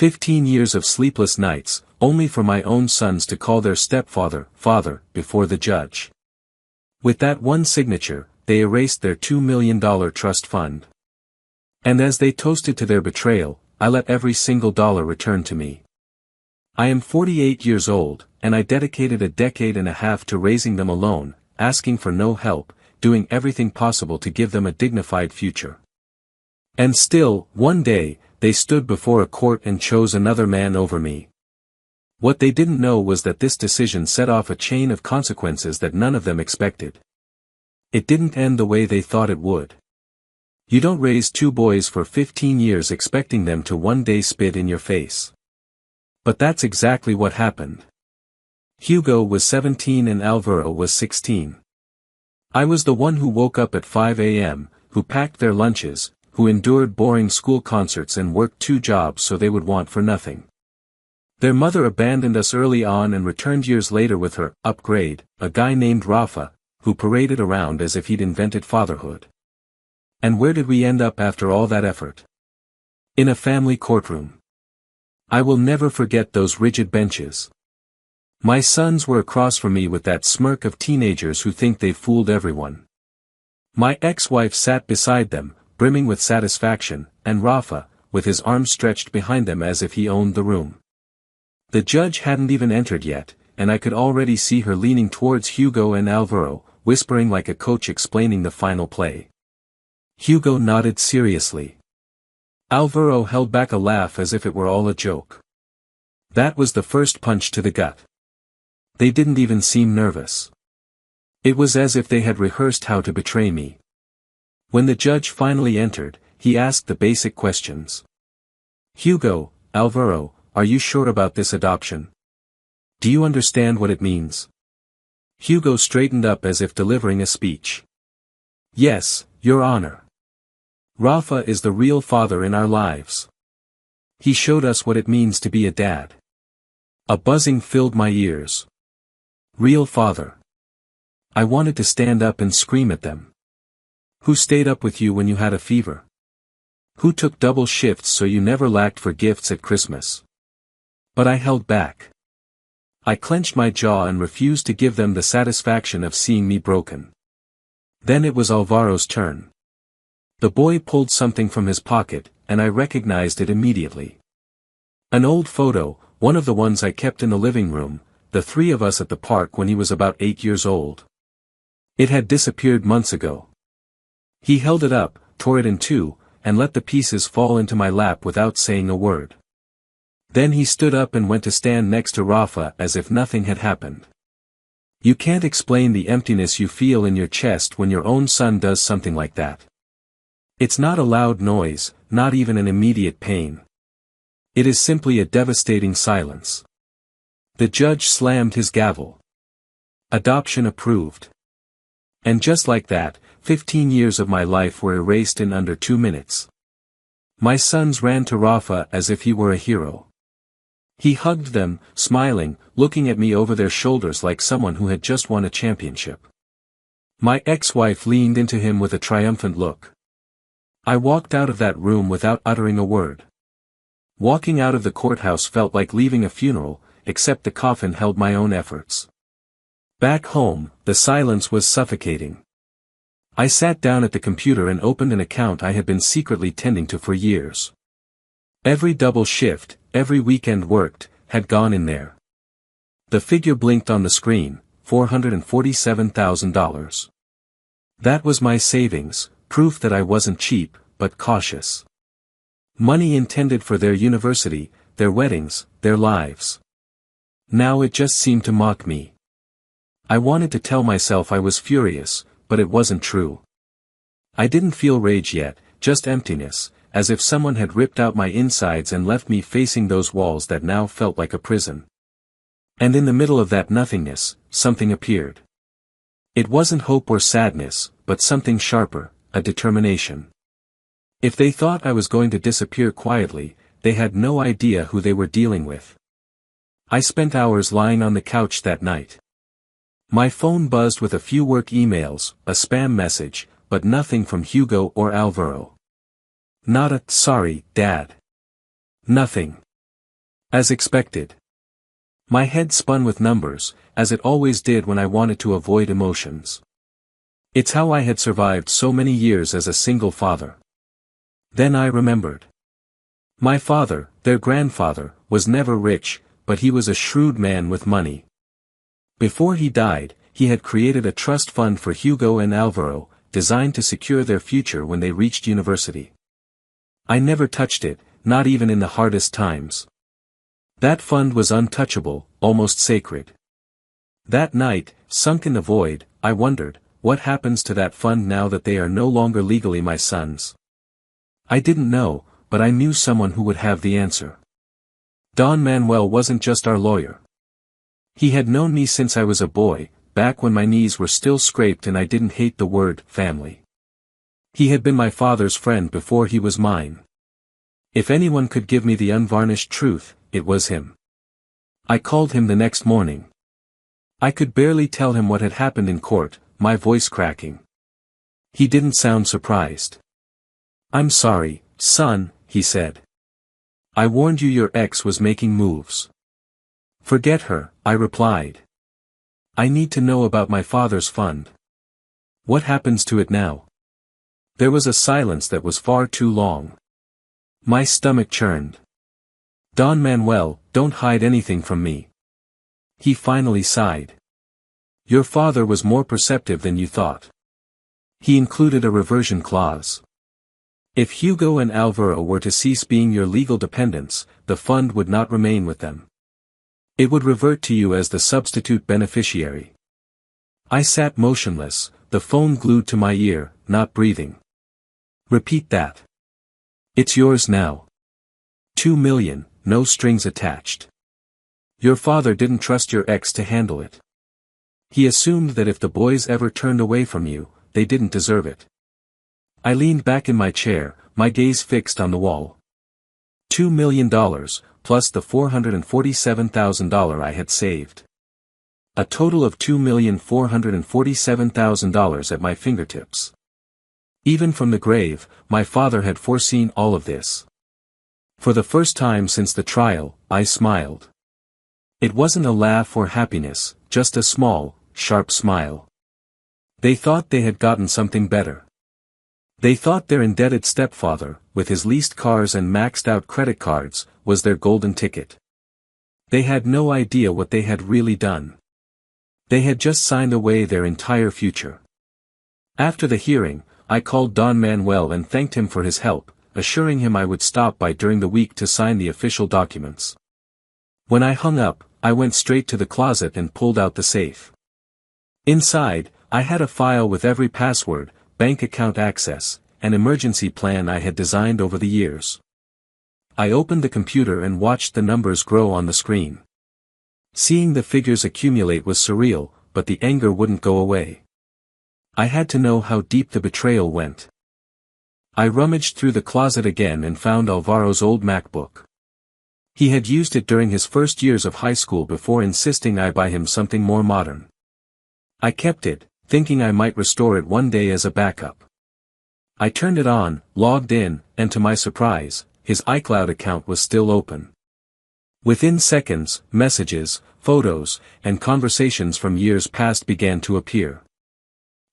15 years of sleepless nights, only for my own sons to call their stepfather, father, before the judge. With that one signature, they erased their $2 million trust fund. And as they toasted to their betrayal, I let every single dollar return to me. I am 48 years old, and I dedicated a decade and a half to raising them alone, asking for no help, doing everything possible to give them a dignified future. And still, one day, they stood before a court and chose another man over me. What they didn't know was that this decision set off a chain of consequences that none of them expected. It didn't end the way they thought it would. You don't raise two boys for 15 years expecting them to one day spit in your face. But that's exactly what happened. Hugo was 17 and Alvaro was 16. I was the one who woke up at 5 a.m., who packed their lunches, who endured boring school concerts and worked 2 jobs so they would want for nothing. Their mother abandoned us early on and returned years later with her upgrade, a guy named Rafa, who paraded around as if he'd invented fatherhood. And where did we end up after all that effort? In a family courtroom. I will never forget those rigid benches. My sons were across from me with that smirk of teenagers who think they've fooled everyone. My ex-wife sat beside them, brimming with satisfaction, and Rafa, with his arms stretched behind them as if he owned the room. The judge hadn't even entered yet, and I could already see her leaning towards Hugo and Alvaro, whispering like a coach explaining the final play. Hugo nodded seriously. Alvaro held back a laugh as if it were all a joke. That was the first punch to the gut. They didn't even seem nervous. It was as if they had rehearsed how to betray me. When the judge finally entered, he asked the basic questions. Hugo, Alvaro, are you sure about this adoption? Do you understand what it means? Hugo straightened up as if delivering a speech. Yes, Your Honor. Rafa is the real father in our lives. He showed us what it means to be a dad. A buzzing filled my ears. Real father. I wanted to stand up and scream at them. Who stayed up with you when you had a fever? Who took double shifts so you never lacked for gifts at Christmas? But I held back. I clenched my jaw and refused to give them the satisfaction of seeing me broken. Then it was Alvaro's turn. The boy pulled something from his pocket, and I recognized it immediately. An old photo, one of the ones I kept in the living room, the 3 of us at the park when he was about 8 years old. It had disappeared months ago. He held it up, tore it in 2, and let the pieces fall into my lap without saying a word. Then he stood up and went to stand next to Rafa as if nothing had happened. You can't explain the emptiness you feel in your chest when your own son does something like that. It's not a loud noise, not even an immediate pain. It is simply a devastating silence. The judge slammed his gavel. Adoption approved. And just like that, 15 years of my life were erased in under 2 minutes. My sons ran to Rafa as if he were a hero. He hugged them, smiling, looking at me over their shoulders like someone who had just won a championship. My ex-wife leaned into him with a triumphant look. I walked out of that room without uttering a word. Walking out of the courthouse felt like leaving a funeral, except the coffin held my own efforts. Back home, the silence was suffocating. I sat down at the computer and opened an account I had been secretly tending to for years. Every double shift, every weekend worked, had gone in there. The figure blinked on the screen, $447,000. That was my savings, proof that I wasn't cheap, but cautious. Money intended for their university, their weddings, their lives. Now it just seemed to mock me. I wanted to tell myself I was furious, but it wasn't true. I didn't feel rage yet, just emptiness, as if someone had ripped out my insides and left me facing those walls that now felt like a prison. And in the middle of that nothingness, something appeared. It wasn't hope or sadness, but something sharper, a determination. If they thought I was going to disappear quietly, they had no idea who they were dealing with. I spent hours lying on the couch that night. My phone buzzed with a few work emails, a spam message, but nothing from Hugo or Alvaro. Not a "sorry, Dad." Nothing. As expected. My head spun with numbers, as it always did when I wanted to avoid emotions. It's how I had survived so many years as a single father. Then I remembered. My father, their grandfather, was never rich, but he was a shrewd man with money. Before he died, he had created a trust fund for Hugo and Alvaro, designed to secure their future when they reached university. I never touched it, not even in the hardest times. That fund was untouchable, almost sacred. That night, sunk in the void, I wondered, what happens to that fund now that they are no longer legally my sons? I didn't know, but I knew someone who would have the answer. Don Manuel wasn't just our lawyer. He had known me since I was a boy, back when my knees were still scraped and I didn't hate the word family. He had been my father's friend before he was mine. If anyone could give me the unvarnished truth, it was him. I called him the next morning. I could barely tell him what had happened in court, my voice cracking. He didn't sound surprised. "I'm sorry, son," he said. "I warned you your ex was making moves." "Forget her," I replied. "I need to know about my father's fund. What happens to it now?" There was a silence that was far too long. My stomach churned. "Don Manuel, don't hide anything from me." He finally sighed. "Your father was more perceptive than you thought. He included a reversion clause. If Hugo and Alvaro were to cease being your legal dependents, the fund would not remain with them. It would revert to you as the substitute beneficiary." I sat motionless, the phone glued to my ear, not breathing. "Repeat that." "It's yours now. 2 million, no strings attached. Your father didn't trust your ex to handle it. He assumed that if the boys ever turned away from you, they didn't deserve it." I leaned back in my chair, my gaze fixed on the wall. $2 million, plus the $447,000 I had saved. A total of $2,447,000 at my fingertips. Even from the grave, my father had foreseen all of this. For the first time since the trial, I smiled. It wasn't a laugh or happiness, just a small, sharp smile. They thought they had gotten something better. They thought their indebted stepfather, with his leased cars and maxed-out credit cards, was their golden ticket. They had no idea what they had really done. They had just signed away their entire future. After the hearing, I called Don Manuel and thanked him for his help, assuring him I would stop by during the week to sign the official documents. When I hung up, I went straight to the closet and pulled out the safe. Inside, I had a file with every password, bank account access, and emergency plan I had designed over the years. I opened the computer and watched the numbers grow on the screen. Seeing the figures accumulate was surreal, but the anger wouldn't go away. I had to know how deep the betrayal went. I rummaged through the closet again and found Alvaro's old MacBook. He had used it during his first years of high school before insisting I buy him something more modern. I kept it, thinking I might restore it one day as a backup. I turned it on, logged in, and to my surprise, his iCloud account was still open. Within seconds, messages, photos, and conversations from years past began to appear.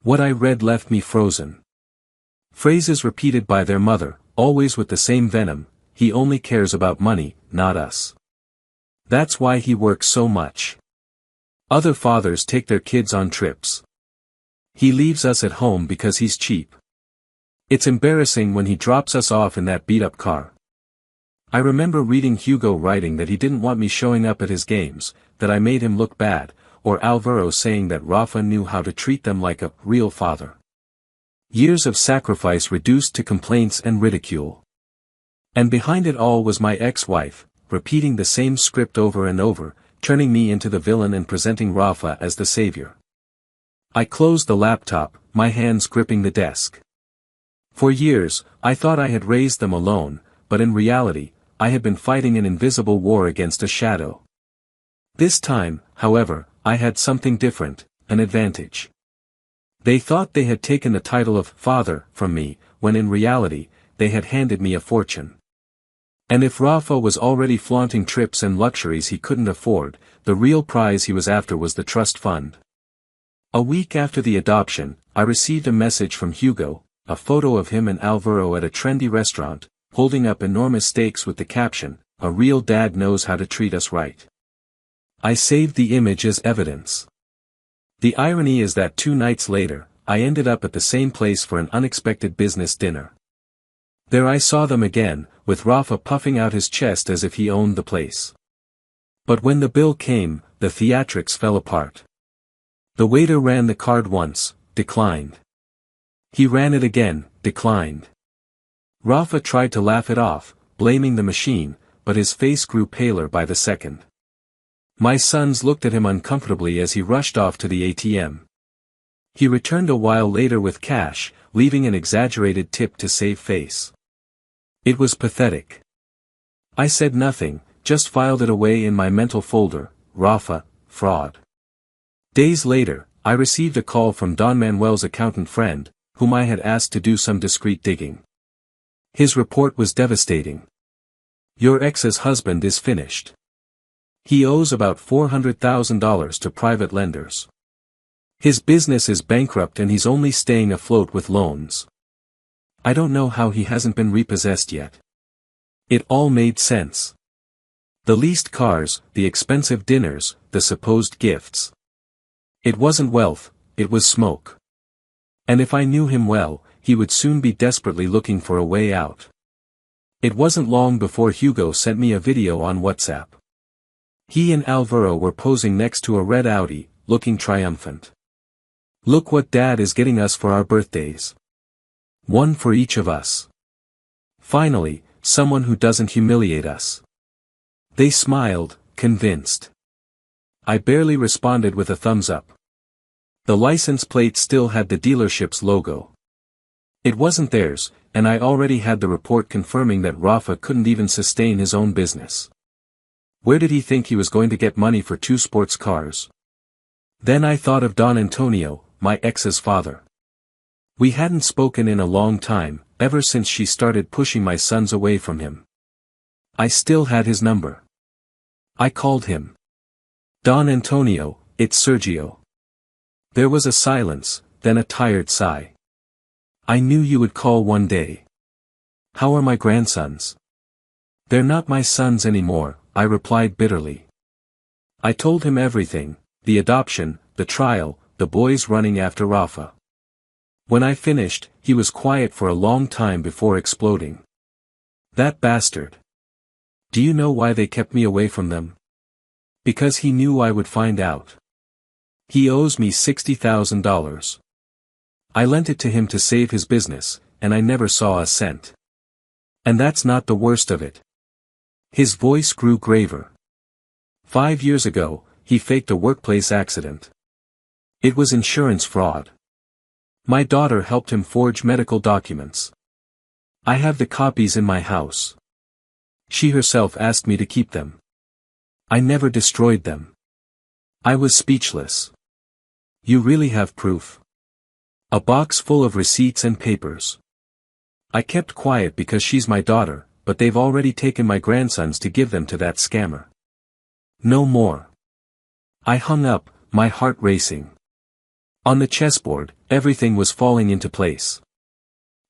What I read left me frozen. Phrases repeated by their mother, always with the same venom: "He only cares about money, not us. That's why he works so much. Other fathers take their kids on trips. He leaves us at home because he's cheap. It's embarrassing when he drops us off in that beat-up car." I remember reading Hugo writing that he didn't want me showing up at his games, that I made him look bad, or Alvaro saying that Rafa knew how to treat them like a real father. Years of sacrifice reduced to complaints and ridicule. And behind it all was my ex-wife, repeating the same script over and over, turning me into the villain and presenting Rafa as the savior. I closed the laptop, my hands gripping the desk. For years, I thought I had raised them alone, but in reality, I had been fighting an invisible war against a shadow. This time, however, I had something different, an advantage. They thought they had taken the title of father from me, when in reality, they had handed me a fortune. And if Rafa was already flaunting trips and luxuries he couldn't afford, the real prize he was after was the trust fund. A week after the adoption, I received a message from Hugo, a photo of him and Alvaro at a trendy restaurant, holding up enormous steaks with the caption, "A real dad knows how to treat us right." I saved the image as evidence. The irony is that 2 nights later, I ended up at the same place for an unexpected business dinner. There I saw them again, with Rafa puffing out his chest as if he owned the place. But when the bill came, the theatrics fell apart. The waiter ran the card once, declined. He ran it again, declined. Rafa tried to laugh it off, blaming the machine, but his face grew paler by the second. My sons looked at him uncomfortably as he rushed off to the ATM. He returned a while later with cash, leaving an exaggerated tip to save face. It was pathetic. I said nothing, just filed it away in my mental folder, Rafa, fraud. Days later, I received a call from Don Manuel's accountant friend, whom I had asked to do some discreet digging. His report was devastating. "Your ex's husband is finished. He owes about $400,000 to private lenders. His business is bankrupt and he's only staying afloat with loans. I don't know how he hasn't been repossessed yet." It all made sense. The leased cars, the expensive dinners, the supposed gifts. It wasn't wealth, it was smoke. And if I knew him well, he would soon be desperately looking for a way out. It wasn't long before Hugo sent me a video on WhatsApp. He and Alvaro were posing next to a red Audi, looking triumphant. "Look what Dad is getting us for our birthdays. One for each of us. Finally, someone who doesn't humiliate us." They smiled, convinced. I barely responded with a thumbs up. The license plate still had the dealership's logo. It wasn't theirs, and I already had the report confirming that Rafa couldn't even sustain his own business. Where did he think he was going to get money for 2 sports cars? Then I thought of Don Antonio, my ex's father. We hadn't spoken in a long time, ever since she started pushing my sons away from him. I still had his number. I called him. "Don Antonio, it's Sergio." There was a silence, then a tired sigh. "I knew you would call one day. How are my grandsons?" "They're not my sons anymore," I replied bitterly. I told him everything, the adoption, the trial, the boys running after Rafa. When I finished, he was quiet for a long time before exploding. "That bastard. Do you know why they kept me away from them? Because he knew I would find out. He owes me $60,000. I lent it to him to save his business, and I never saw a cent. And that's not the worst of it." His voice grew graver. 5 years ago, he faked a workplace accident. It was insurance fraud. My daughter helped him forge medical documents. I have the copies in my house. She herself asked me to keep them. I never destroyed them. I was speechless. "You really have proof?" "A box full of receipts and papers. I kept quiet because she's my daughter, but they've already taken my grandsons to give them to that scammer. No more." I hung up, my heart racing. On the chessboard, everything was falling into place.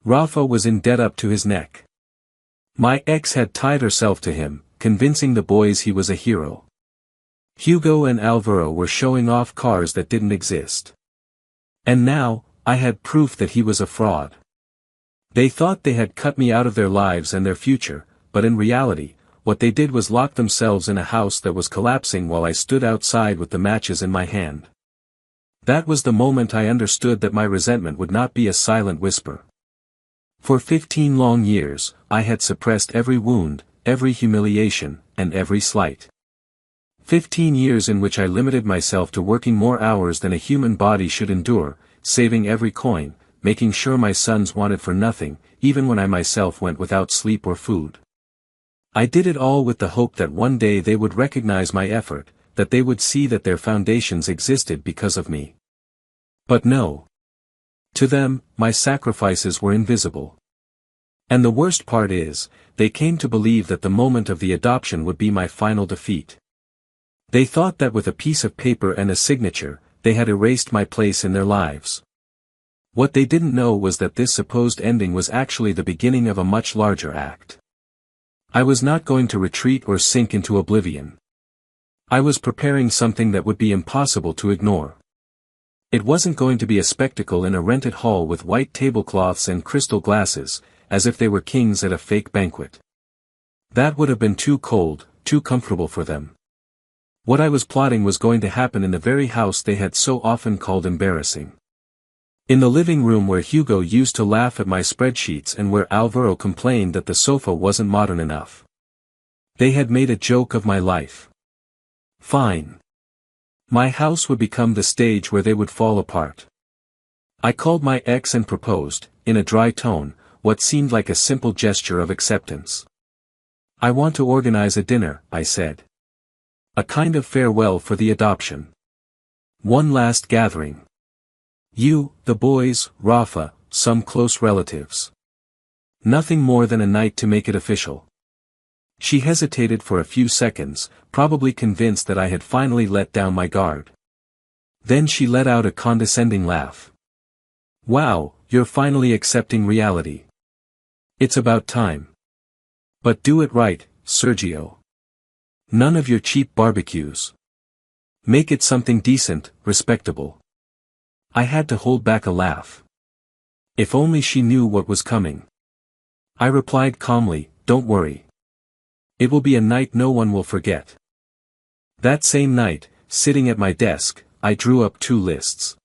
Rafa was in debt up to his neck. My ex had tied herself to him, convincing the boys he was a hero. Hugo and Alvaro were showing off cars that didn't exist. And now, I had proof that he was a fraud. They thought they had cut me out of their lives and their future, but in reality, what they did was lock themselves in a house that was collapsing while I stood outside with the matches in my hand. That was the moment I understood that my resentment would not be a silent whisper. For 15 long years, I had suppressed every wound, every humiliation, and every slight. 15 years in which I limited myself to working more hours than a human body should endure, saving every coin, making sure my sons wanted for nothing, even when I myself went without sleep or food. I did it all with the hope that one day they would recognize my effort, that they would see that their foundations existed because of me. But no. To them, my sacrifices were invisible. And the worst part is, they came to believe that the moment of the adoption would be my final defeat. They thought that with a piece of paper and a signature, they had erased my place in their lives. What they didn't know was that this supposed ending was actually the beginning of a much larger act. I was not going to retreat or sink into oblivion. I was preparing something that would be impossible to ignore. It wasn't going to be a spectacle in a rented hall with white tablecloths and crystal glasses, as if they were kings at a fake banquet. That would have been too cold, too comfortable for them. What I was plotting was going to happen in the very house they had so often called embarrassing. In the living room where Hugo used to laugh at my spreadsheets and where Alvaro complained that the sofa wasn't modern enough. They had made a joke of my life. Fine. My house would become the stage where they would fall apart. I called my ex and proposed, in a dry tone, what seemed like a simple gesture of acceptance. I want to organize a dinner, I said. A kind of farewell for the adoption. One last gathering. You, the boys, Rafa, some close relatives. Nothing more than a night to make it official. She hesitated for a few seconds, probably convinced that I had finally let down my guard. Then she let out a condescending laugh. Wow, you're finally accepting reality. It's about time. But do it right, Sergio. None of your cheap barbecues. Make it something decent, respectable. I had to hold back a laugh. If only she knew what was coming. I replied calmly, don't worry. It will be a night no one will forget. That same night, sitting at my desk, I drew up 2 lists.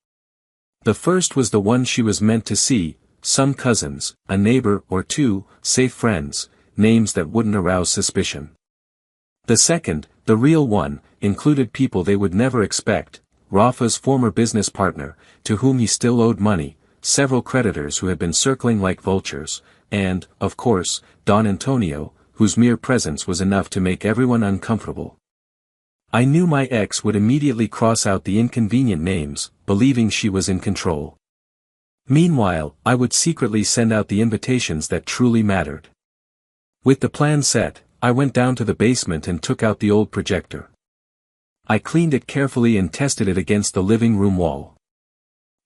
The first was the one she was meant to see, some cousins, a neighbor or 2, safe friends, names that wouldn't arouse suspicion. The second, the real one, included people they would never expect, Rafa's former business partner, to whom he still owed money, several creditors who had been circling like vultures, and, of course, Don Antonio, whose mere presence was enough to make everyone uncomfortable. I knew my ex would immediately cross out the inconvenient names, believing she was in control. Meanwhile, I would secretly send out the invitations that truly mattered. With the plan set, I went down to the basement and took out the old projector. I cleaned it carefully and tested it against the living room wall.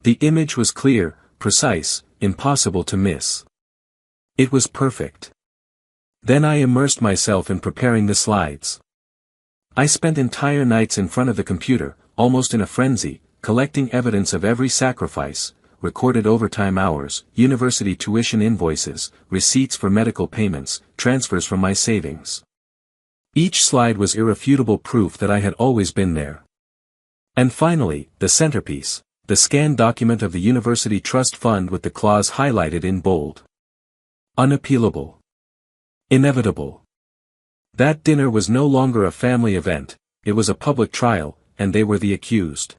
The image was clear, precise, impossible to miss. It was perfect. Then I immersed myself in preparing the slides. I spent entire nights in front of the computer, almost in a frenzy, collecting evidence of every sacrifice, recorded overtime hours, university tuition invoices, receipts for medical payments, transfers from my savings. Each slide was irrefutable proof that I had always been there. And finally, the centerpiece, the scanned document of the University Trust Fund with the clause highlighted in bold. Unappealable. Inevitable. That dinner was no longer a family event, it was a public trial, and they were the accused.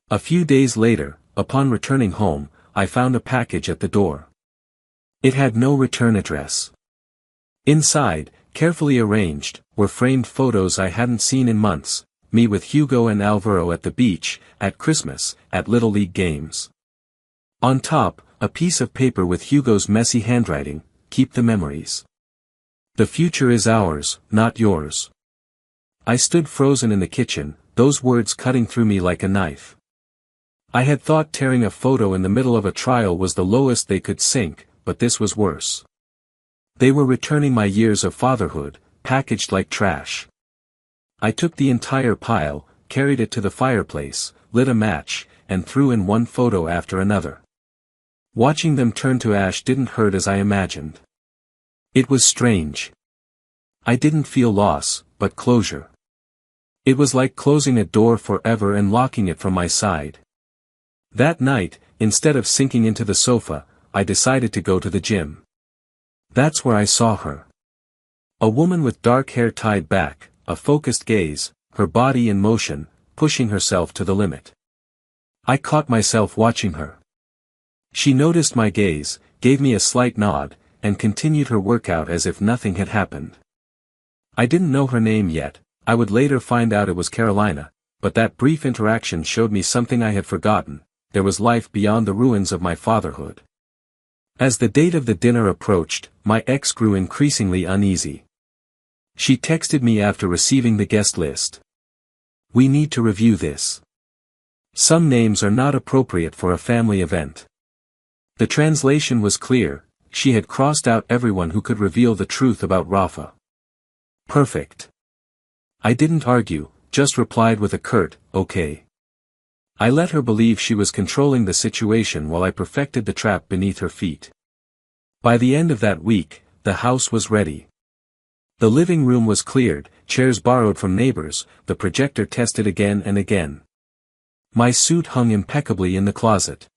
A few days later, upon returning home, I found a package at the door. It had no return address. Inside, carefully arranged, were framed photos I hadn't seen in months, me with Hugo and Alvaro at the beach, at Christmas, at Little League games. On top, a piece of paper with Hugo's messy handwriting, keep the memories. The future is ours, not yours. I stood frozen in the kitchen, those words cutting through me like a knife. I had thought tearing a photo in the middle of a trial was the lowest they could sink, but this was worse. They were returning my years of fatherhood, packaged like trash. I took the entire pile, carried it to the fireplace, lit a match, and threw in one photo after another. Watching them turn to ash didn't hurt as I imagined. It was strange. I didn't feel loss, but closure. It was like closing a door forever and locking it from my side. That night, instead of sinking into the sofa, I decided to go to the gym. That's where I saw her. A woman with dark hair tied back, a focused gaze, her body in motion, pushing herself to the limit. I caught myself watching her. She noticed my gaze, gave me a slight nod, and continued her workout as if nothing had happened. I didn't know her name yet, I would later find out it was Carolina, but that brief interaction showed me something I had forgotten, there was life beyond the ruins of my fatherhood. As the date of the dinner approached, my ex grew increasingly uneasy. She texted me after receiving the guest list. "We need to review this. Some names are not appropriate for a family event." The translation was clear: she had crossed out everyone who could reveal the truth about Rafa. Perfect. I didn't argue, just replied with a curt, "Okay." I let her believe she was controlling the situation while I perfected the trap beneath her feet. By the end of that week, the house was ready. The living room was cleared, chairs borrowed from neighbors, the projector tested again and again. My suit hung impeccably in the closet.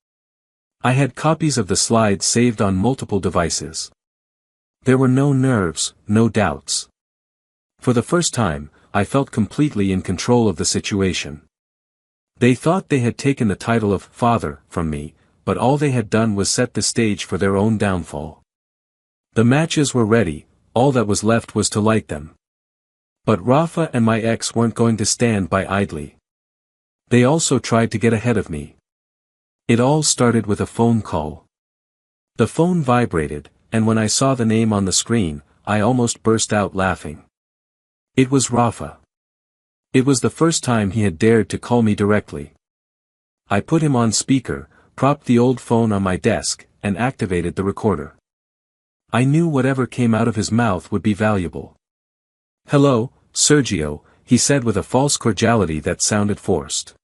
I had copies of the slides saved on multiple devices. There were no nerves, no doubts. For the first time, I felt completely in control of the situation. They thought they had taken the title of father from me, but all they had done was set the stage for their own downfall. The matches were ready, all that was left was to light them. But Rafa and my ex weren't going to stand by idly. They also tried to get ahead of me. It all started with a phone call. The phone vibrated, and when I saw the name on the screen, I almost burst out laughing. It was Rafa. It was the first time he had dared to call me directly. I put him on speaker, propped the old phone on my desk, and activated the recorder. I knew whatever came out of his mouth would be valuable. "Hello, Sergio," he said with a false cordiality that sounded forced.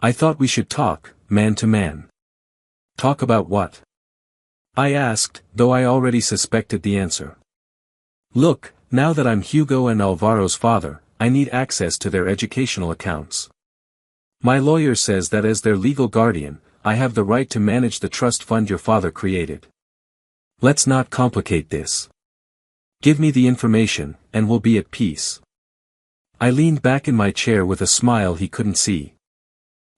"I thought we should talk, man to man." "Talk about what?" I asked, though I already suspected the answer. "Look, now that I'm Hugo and Alvaro's father, I need access to their educational accounts. My lawyer says that as their legal guardian, I have the right to manage the trust fund your father created. Let's not complicate this. Give me the information, and we'll be at peace." I leaned back in my chair with a smile he couldn't see.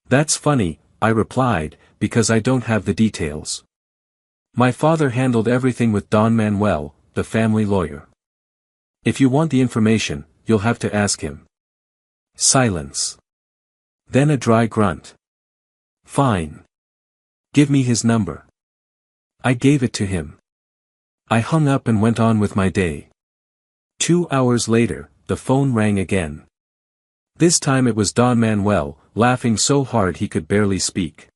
"That's funny," I replied, "because I don't have the details. My father handled everything with Don Manuel, the family lawyer. If you want the information, you'll have to ask him." Silence. Then a dry grunt. "Fine. Give me his number." I gave it to him. I hung up and went on with my day. 2 hours later, the phone rang again. This time it was Don Manuel, laughing so hard he could barely speak.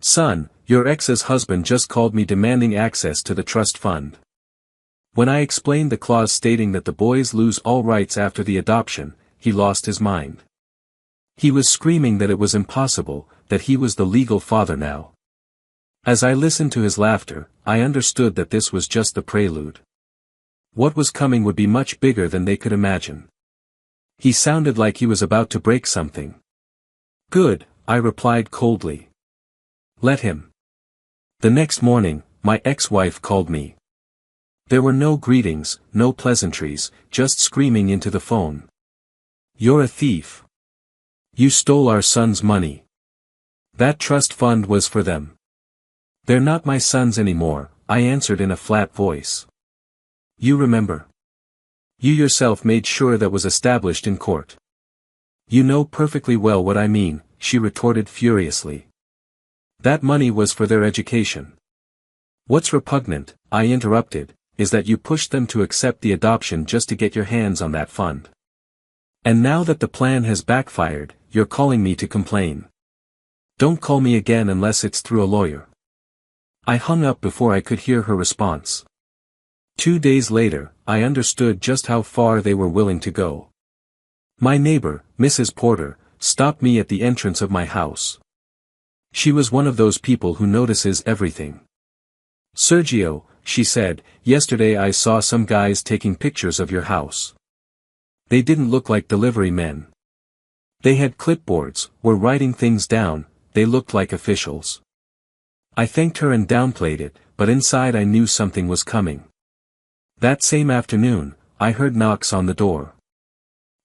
"Son, your ex's husband just called me demanding access to the trust fund." When I explained the clause stating that the boys lose all rights after the adoption, he lost his mind. He was screaming that it was impossible, that he was the legal father now. As I listened to his laughter, I understood that this was just the prelude. What was coming would be much bigger than they could imagine. He sounded like he was about to break something. "Good," I replied coldly. "Let him." The next morning, my ex-wife called me. There were no greetings, no pleasantries, just screaming into the phone. "You're a thief. You stole our son's money. That trust fund was for them." "They're not my sons anymore," I answered in a flat voice. "You remember. You yourself made sure that was established in court." "You know perfectly well what I mean," she retorted furiously. "That money was for their education." "What's repugnant," I interrupted, "is that you pushed them to accept the adoption just to get your hands on that fund. And now that the plan has backfired, you're calling me to complain. Don't call me again unless it's through a lawyer." I hung up before I could hear her response. 2 days later, I understood just how far they were willing to go. My neighbor, Mrs. Porter, stopped me at the entrance of my house. She was one of those people who notices everything. "Sergio," she said, "yesterday I saw some guys taking pictures of your house. They didn't look like delivery men. They had clipboards, were writing things down, they looked like officials." I thanked her and downplayed it, but inside I knew something was coming. That same afternoon, I heard knocks on the door.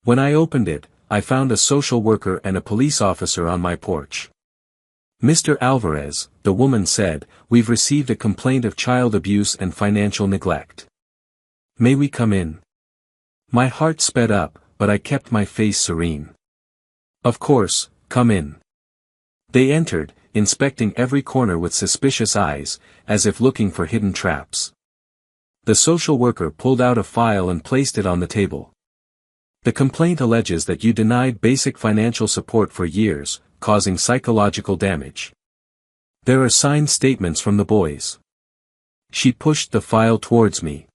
When I opened it, I found a social worker and a police officer on my porch. "Mr. Alvarez," the woman said, "we've received a complaint of child abuse and financial neglect. May we come in?" My heart sped up, but I kept my face serene. "Of course, come in." They entered, inspecting every corner with suspicious eyes, as if looking for hidden traps. The social worker pulled out a file and placed it on the table. The complaint alleges that you denied basic financial support for years, causing psychological damage. There are signed statements from the boys. She pushed the file towards me.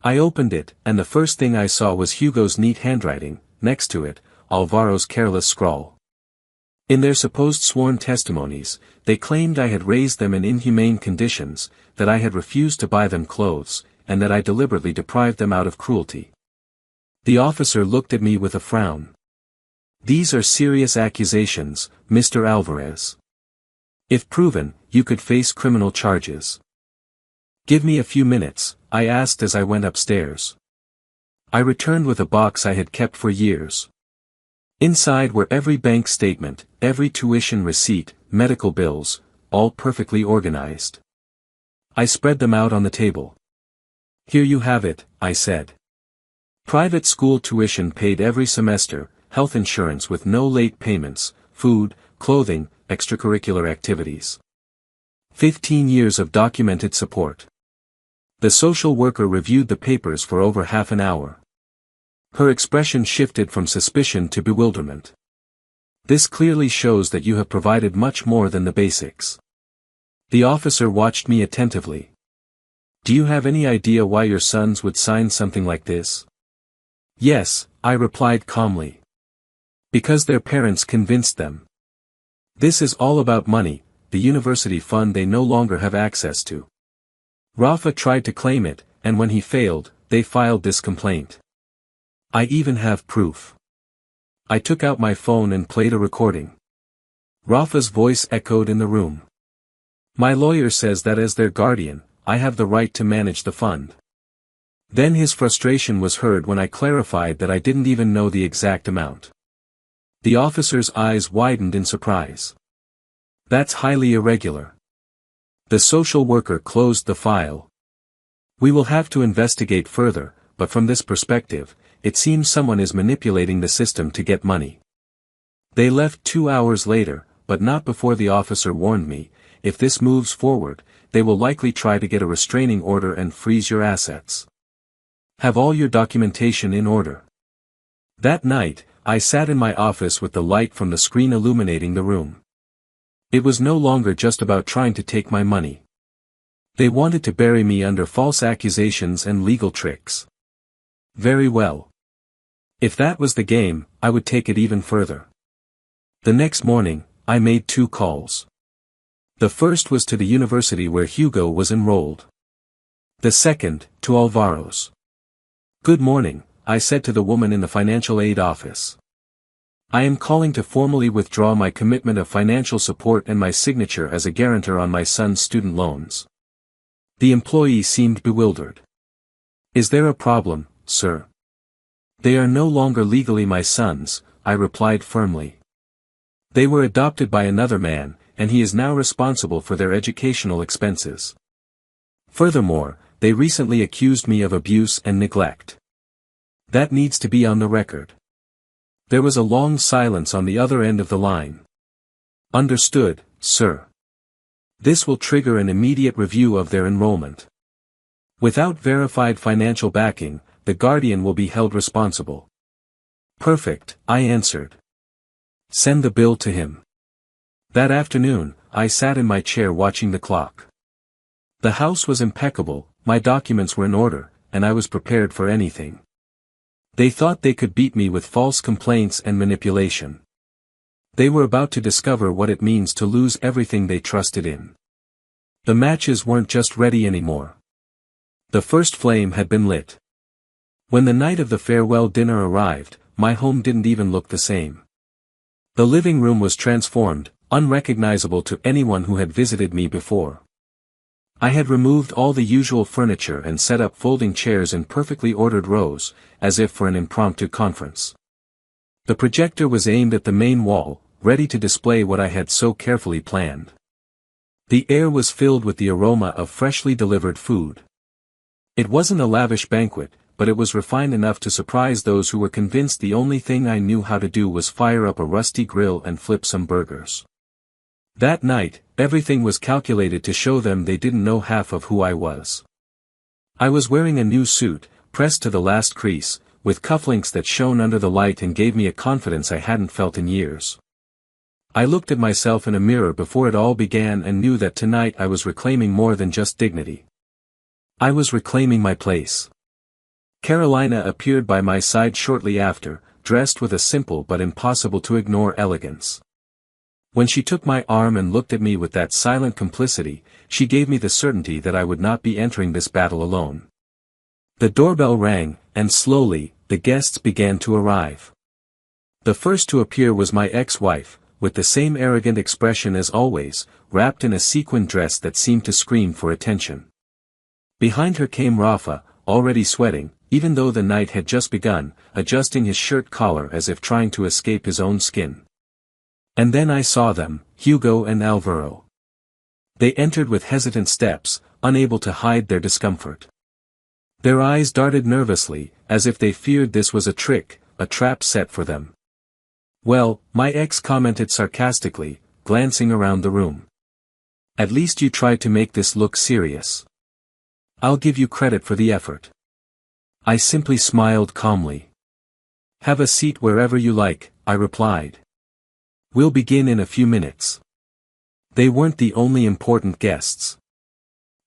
I opened it, and the first thing I saw was Hugo's neat handwriting, next to it, Alvaro's careless scrawl. In their supposed sworn testimonies, they claimed I had raised them in inhumane conditions, that I had refused to buy them clothes, and that I deliberately deprived them out of cruelty. The officer looked at me with a frown. These are serious accusations, Mr. Alvarez. If proven, you could face criminal charges. Give me a few minutes, I asked as I went upstairs. I returned with a box I had kept for years. Inside were every bank statement, every tuition receipt, medical bills, all perfectly organized. I spread them out on the table. Here you have it, I said. Private school tuition paid every semester, health insurance with no late payments, food, clothing, extracurricular activities. 15 years of documented support. The social worker reviewed the papers for over half an hour. Her expression shifted from suspicion to bewilderment. This clearly shows that you have provided much more than the basics. The officer watched me attentively. Do you have any idea why your sons would sign something like this? Yes, I replied calmly. Because their parents convinced them. This is all about money, the university fund they no longer have access to. Rafa tried to claim it, and when he failed, they filed this complaint. I even have proof. I took out my phone and played a recording. Rafa's voice echoed in the room. My lawyer says that as their guardian, I have the right to manage the fund. Then his frustration was heard when I clarified that I didn't even know the exact amount. The officer's eyes widened in surprise. That's highly irregular. The social worker closed the file. We will have to investigate further, but from this perspective, it seems someone is manipulating the system to get money. They left 2 hours later, but not before the officer warned me, if this moves forward, they will likely try to get a restraining order and freeze your assets. Have all your documentation in order. That night, I sat in my office with the light from the screen illuminating the room. It was no longer just about trying to take my money. They wanted to bury me under false accusations and legal tricks. Very well. If that was the game, I would take it even further. The next morning, I made 2 calls. The first was to the university where Hugo was enrolled. The second, to Alvaro's. Good morning, I said to the woman in the financial aid office. I am calling to formally withdraw my commitment of financial support and my signature as a guarantor on my son's student loans. The employee seemed bewildered. Is there a problem, sir? They are no longer legally my sons, I replied firmly. They were adopted by another man, and he is now responsible for their educational expenses. Furthermore, they recently accused me of abuse and neglect. That needs to be on the record. There was a long silence on the other end of the line. Understood, sir. This will trigger an immediate review of their enrollment. Without verified financial backing, the guardian will be held responsible. Perfect, I answered. Send the bill to him. That afternoon, I sat in my chair watching the clock. The house was impeccable, my documents were in order, and I was prepared for anything. They thought they could beat me with false complaints and manipulation. They were about to discover what it means to lose everything they trusted in. The matches weren't just ready anymore. The first flame had been lit. When the night of the farewell dinner arrived, my home didn't even look the same. The living room was transformed, unrecognizable to anyone who had visited me before. I had removed all the usual furniture and set up folding chairs in perfectly ordered rows, as if for an impromptu conference. The projector was aimed at the main wall, ready to display what I had so carefully planned. The air was filled with the aroma of freshly delivered food. It wasn't a lavish banquet, but it was refined enough to surprise those who were convinced the only thing I knew how to do was fire up a rusty grill and flip some burgers. That night, everything was calculated to show them they didn't know half of who I was. I was wearing a new suit, pressed to the last crease, with cufflinks that shone under the light and gave me a confidence I hadn't felt in years. I looked at myself in a mirror before it all began and knew that tonight I was reclaiming more than just dignity. I was reclaiming my place. Carolina appeared by my side shortly after, dressed with a simple but impossible to ignore elegance. When she took my arm and looked at me with that silent complicity, she gave me the certainty that I would not be entering this battle alone. The doorbell rang, and slowly, the guests began to arrive. The first to appear was my ex-wife, with the same arrogant expression as always, wrapped in a sequin dress that seemed to scream for attention. Behind her came Rafa, already sweating, even though the night had just begun, adjusting his shirt collar as if trying to escape his own skin. And then I saw them, Hugo and Alvaro. They entered with hesitant steps, unable to hide their discomfort. Their eyes darted nervously, as if they feared this was a trick, a trap set for them. "Well," my ex commented sarcastically, glancing around the room. "At least you tried to make this look serious. I'll give you credit for the effort." I simply smiled calmly. "Have a seat wherever you like," I replied. "We'll begin in a few minutes." They weren't the only important guests.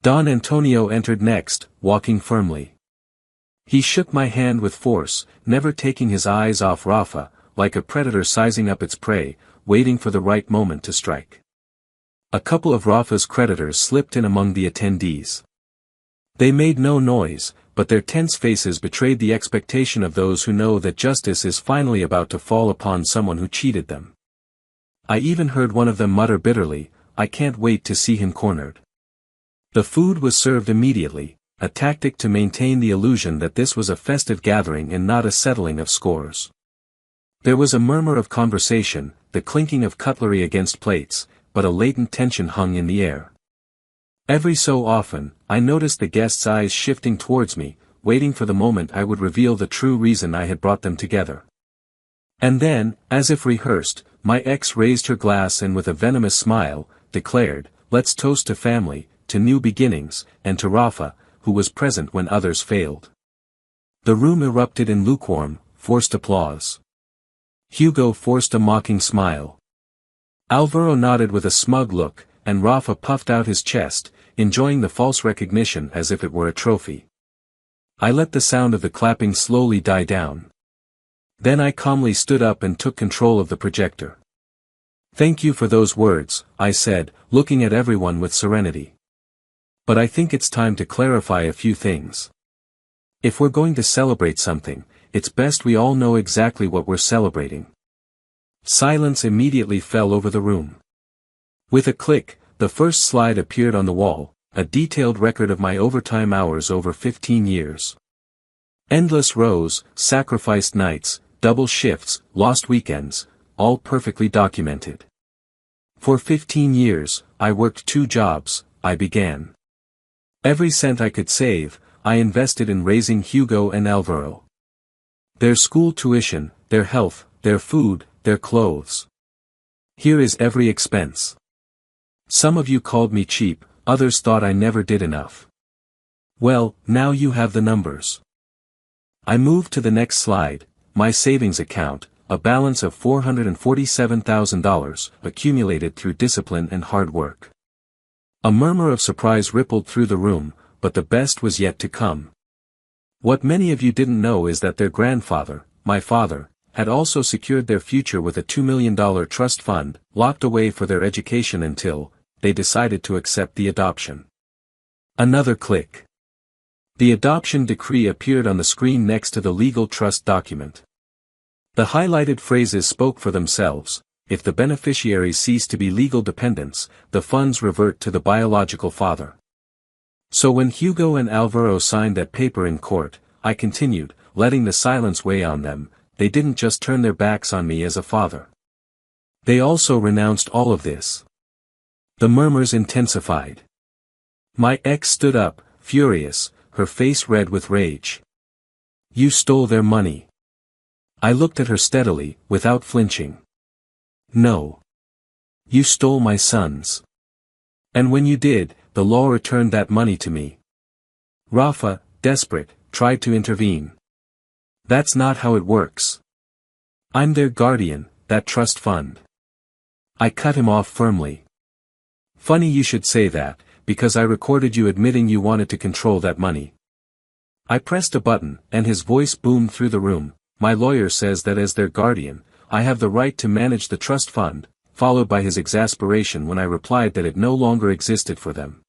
Don Antonio entered next, walking firmly. He shook my hand with force, never taking his eyes off Rafa, like a predator sizing up its prey, waiting for the right moment to strike. A couple of Rafa's creditors slipped in among the attendees. They made no noise, but their tense faces betrayed the expectation of those who know that justice is finally about to fall upon someone who cheated them. I even heard one of them mutter bitterly, "I can't wait to see him cornered." The food was served immediately, a tactic to maintain the illusion that this was a festive gathering and not a settling of scores. There was a murmur of conversation, the clinking of cutlery against plates, but a latent tension hung in the air. Every so often, I noticed the guests' eyes shifting towards me, waiting for the moment I would reveal the true reason I had brought them together. And then, as if rehearsed, my ex raised her glass and with a venomous smile, declared, "Let's toast to family, to new beginnings, and to Rafa, who was present when others failed." The room erupted in lukewarm, forced applause. Hugo forced a mocking smile. Alvaro nodded with a smug look, and Rafa puffed out his chest, enjoying the false recognition as if it were a trophy. I let the sound of the clapping slowly die down. Then I calmly stood up and took control of the projector. "Thank you for those words," I said, looking at everyone with serenity. "But I think it's time to clarify a few things. If we're going to celebrate something, it's best we all know exactly what we're celebrating." Silence immediately fell over the room. With a click, the first slide appeared on the wall, a detailed record of my overtime hours over 15 years. Endless rows, sacrificed nights, double shifts, lost weekends, all perfectly documented. For 15 years, I worked 2 jobs, I began. Every cent I could save, I invested in raising Hugo and Alvaro. Their school tuition, their health, their food, their clothes. Here is every expense. Some of you called me cheap, others thought I never did enough. Well, now you have the numbers. I moved to the next slide, my savings account, a balance of $447,000, accumulated through discipline and hard work. A murmur of surprise rippled through the room, but the best was yet to come. What many of you didn't know is that their grandfather, my father, had also secured their future with a $2 million trust fund, locked away for their education until they decided to accept the adoption. Another click. The adoption decree appeared on the screen next to the legal trust document. The highlighted phrases spoke for themselves. If the beneficiaries cease to be legal dependents, the funds revert to the biological father. So when Hugo and Alvaro signed that paper in court, I continued, letting the silence weigh on them. They didn't just turn their backs on me as a father. They also renounced all of this. The murmurs intensified. My ex stood up, furious, her face red with rage. "You stole their money." I looked at her steadily, without flinching. "No. You stole my sons. And when you did, the law returned that money to me. Rafa, desperate, tried to intervene. That's not how it works. I'm their guardian, that trust fund. I cut him off firmly. Funny you should say that, because I recorded you admitting you wanted to control that money. I pressed a button, and his voice boomed through the room. My lawyer says that as their guardian, I have the right to manage the trust fund, followed by his exasperation when I replied that it no longer existed for them.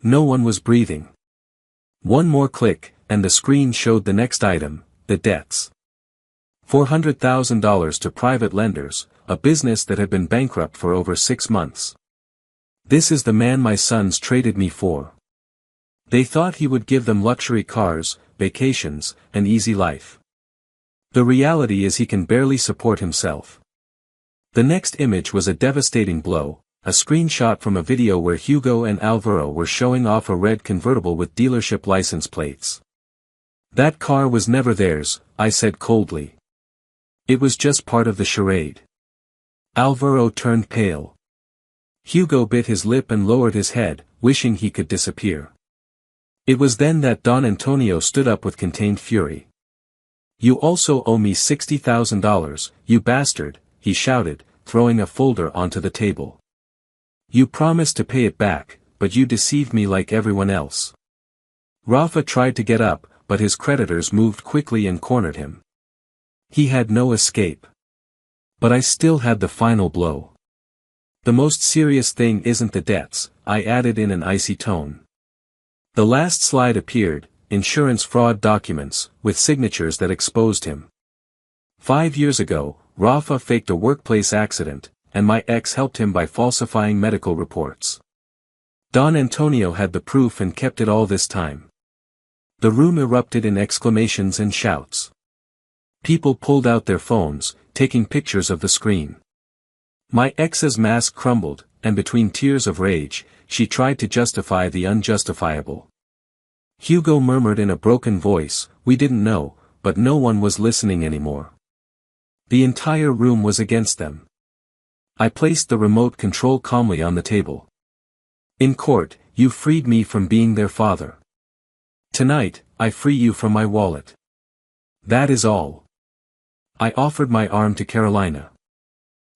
No one was breathing. One more click, and the screen showed the next item, the debts. $400,000 to private lenders, a business that had been bankrupt for over 6 months. This is the man my sons traded me for. They thought he would give them luxury cars, vacations, an easy life. The reality is he can barely support himself. The next image was a devastating blow, a screenshot from a video where Hugo and Alvaro were showing off a red convertible with dealership license plates. That car was never theirs, I said coldly. It was just part of the charade. Alvaro turned pale. Hugo bit his lip and lowered his head, wishing he could disappear. It was then that Don Antonio stood up with contained fury. You also owe me $60,000, you bastard, he shouted, throwing a folder onto the table. You promised to pay it back, but you deceived me like everyone else. Rafa tried to get up, but his creditors moved quickly and cornered him. He had no escape. But I still had the final blow. The most serious thing isn't the debts, I added in an icy tone. The last slide appeared, insurance fraud documents, with signatures that exposed him. 5 years ago, Rafa faked a workplace accident, and my ex helped him by falsifying medical reports. Don Antonio had the proof and kept it all this time. The room erupted in exclamations and shouts. People pulled out their phones, taking pictures of the screen. My ex's mask crumbled, and between tears of rage, she tried to justify the unjustifiable. Hugo murmured in a broken voice, we didn't know, but no one was listening anymore. The entire room was against them. I placed the remote control calmly on the table. In court, you freed me from being their father. Tonight, I free you from my wallet. That is all. I offered my arm to Carolina.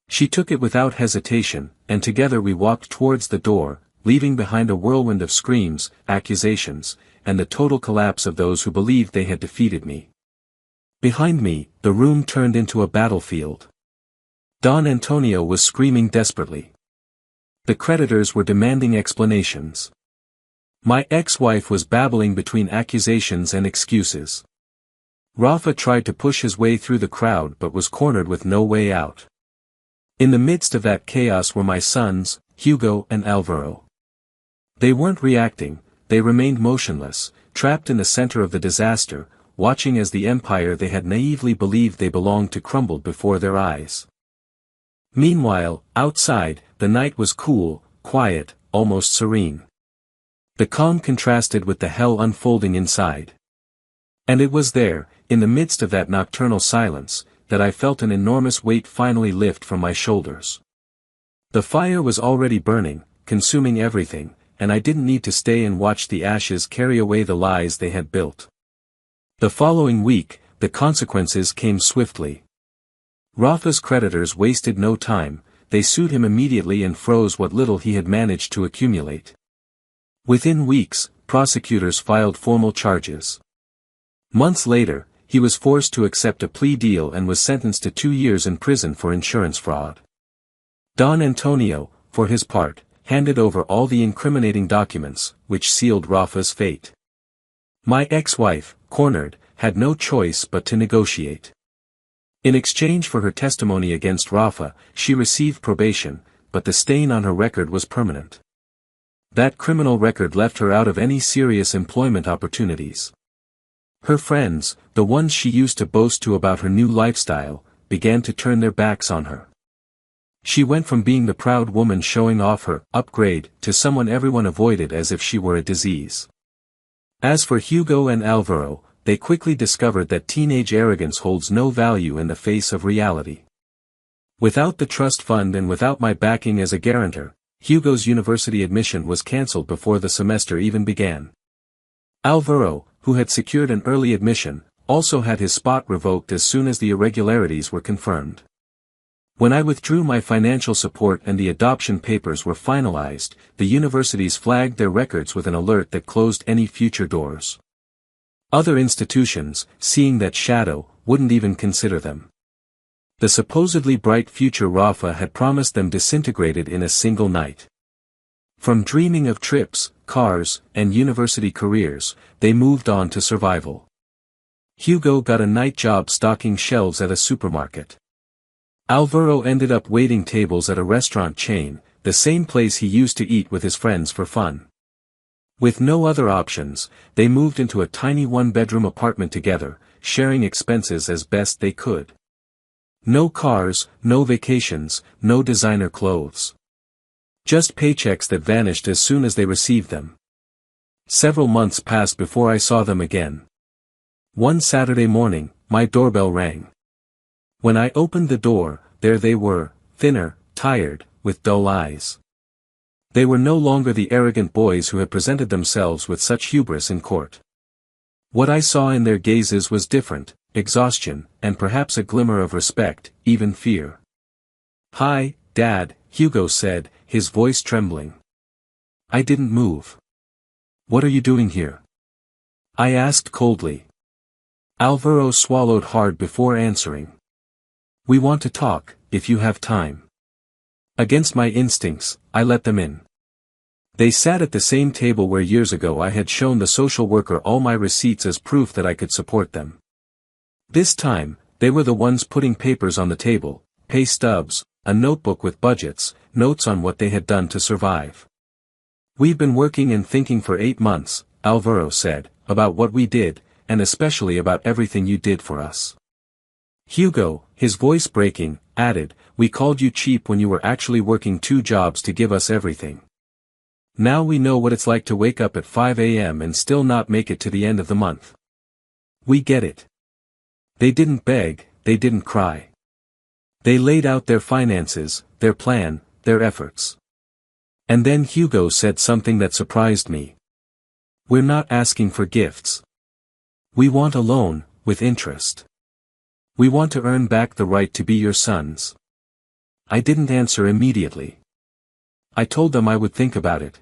She took it without hesitation, and together we walked towards the door, leaving behind a whirlwind of screams, accusations, and the total collapse of those who believed they had defeated me. Behind me, the room turned into a battlefield. Don Antonio was screaming desperately. The creditors were demanding explanations. My ex-wife was babbling between accusations and excuses. Rafa tried to push his way through the crowd but was cornered with no way out. In the midst of that chaos were my sons, Hugo and Alvaro. They weren't reacting, they remained motionless, trapped in the center of the disaster, watching as the empire they had naively believed they belonged to crumbled before their eyes. Meanwhile, outside, the night was cool, quiet, almost serene. The calm contrasted with the hell unfolding inside. And it was there, in the midst of that nocturnal silence, that I felt an enormous weight finally lift from my shoulders. The fire was already burning, consuming everything, and I didn't need to stay and watch the ashes carry away the lies they had built. The following week, the consequences came swiftly. Rafa's creditors wasted no time, they sued him immediately and froze what little he had managed to accumulate. Within weeks, prosecutors filed formal charges. Months later, he was forced to accept a plea deal and was sentenced to 2 years in prison for insurance fraud. Don Antonio, for his part, handed over all the incriminating documents, which sealed Rafa's fate. My ex-wife, cornered, had no choice but to negotiate. In exchange for her testimony against Rafa, she received probation, but the stain on her record was permanent. That criminal record left her out of any serious employment opportunities. Her friends, the ones she used to boast to about her new lifestyle, began to turn their backs on her. She went from being the proud woman showing off her upgrade to someone everyone avoided as if she were a disease. As for Hugo and Alvaro, they quickly discovered that teenage arrogance holds no value in the face of reality. Without the trust fund and without my backing as a guarantor, Hugo's university admission was cancelled before the semester even began. Alvaro, who had secured an early admission, also had his spot revoked as soon as the irregularities were confirmed. When I withdrew my financial support and the adoption papers were finalized, the universities flagged their records with an alert that closed any future doors. Other institutions, seeing that shadow, wouldn't even consider them. The supposedly bright future Rafa had promised them disintegrated in a single night. From dreaming of trips, cars, and university careers, they moved on to survival. Hugo got a night job stocking shelves at a supermarket. Alvaro ended up waiting tables at a restaurant chain, the same place he used to eat with his friends for fun. With no other options, they moved into a tiny one-bedroom apartment together, sharing expenses as best they could. No cars, no vacations, no designer clothes. Just paychecks that vanished as soon as they received them. Several months passed before I saw them again. One Saturday morning, my doorbell rang. When I opened the door, there they were, thinner, tired, with dull eyes. They were no longer the arrogant boys who had presented themselves with such hubris in court. What I saw in their gazes was different, exhaustion, and perhaps a glimmer of respect, even fear. "Hi, Dad," Hugo said, his voice trembling. I didn't move. "What are you doing here?" I asked coldly. Alvaro swallowed hard before answering. "We want to talk, if you have time." Against my instincts, I let them in. They sat at the same table where years ago I had shown the social worker all my receipts as proof that I could support them. This time, they were the ones putting papers on the table, pay stubs, a notebook with budgets, notes on what they had done to survive. "We've been working and thinking for 8 months, Alvaro said, about what we did, and especially about everything you did for us." Hugo, his voice breaking, added, "We called you cheap when you were actually working 2 jobs to give us everything. Now we know what it's like to wake up at 5 a.m. and still not make it to the end of the month. We get it." They didn't beg, they didn't cry. They laid out their finances, their plan, their efforts. And then Hugo said something that surprised me. "We're not asking for gifts. We want a loan, with interest. We want to earn back the right to be your sons." I didn't answer immediately. I told them I would think about it.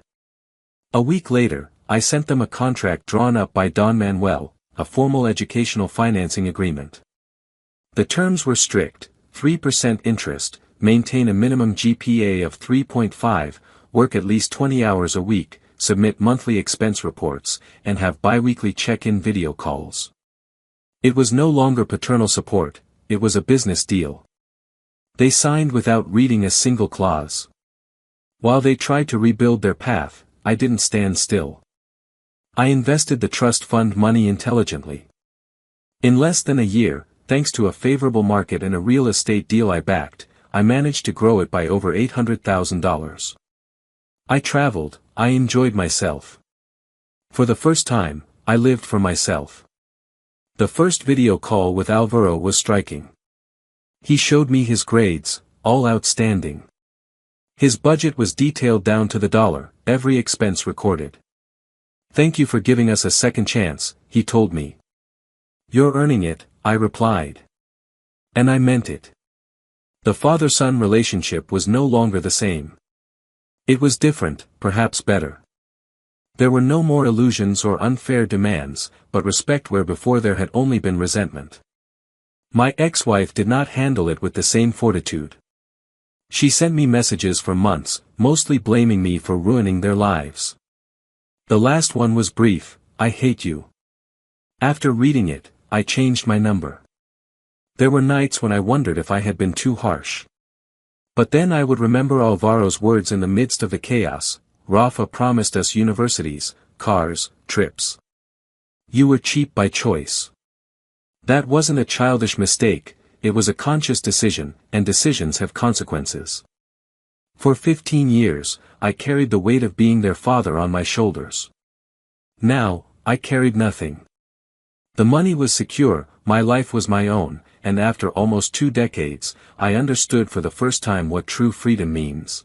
A week later, I sent them a contract drawn up by Don Manuel, a formal educational financing agreement. The terms were strict: 3% interest, maintain a minimum GPA of 3.5, work at least 20 hours a week, submit monthly expense reports, and have bi-weekly check-in video calls. It was no longer paternal support, it was a business deal. They signed without reading a single clause. While they tried to rebuild their path, I didn't stand still. I invested the trust fund money intelligently. In less than a year, thanks to a favorable market and a real estate deal I backed, I managed to grow it by over $800,000. I traveled, I enjoyed myself. For the first time, I lived for myself. The first video call with Alvaro was striking. He showed me his grades, all outstanding. His budget was detailed down to the dollar, every expense recorded. "Thank you for giving us a second chance," he told me. "You're earning it," I replied. And I meant it. The father-son relationship was no longer the same. It was different, perhaps better. There were no more illusions or unfair demands, but respect where before there had only been resentment. My ex-wife did not handle it with the same fortitude. She sent me messages for months, mostly blaming me for ruining their lives. The last one was brief: "I hate you." After reading it, I changed my number. There were nights when I wondered if I had been too harsh. But then I would remember Alvaro's words in the midst of the chaos: "Rafa promised us universities, cars, trips. You were cheap by choice." That wasn't a childish mistake, it was a conscious decision, and decisions have consequences. For 15 years, I carried the weight of being their father on my shoulders. Now, I carried nothing. The money was secure, my life was my own, and after almost 2 decades, I understood for the first time what true freedom means.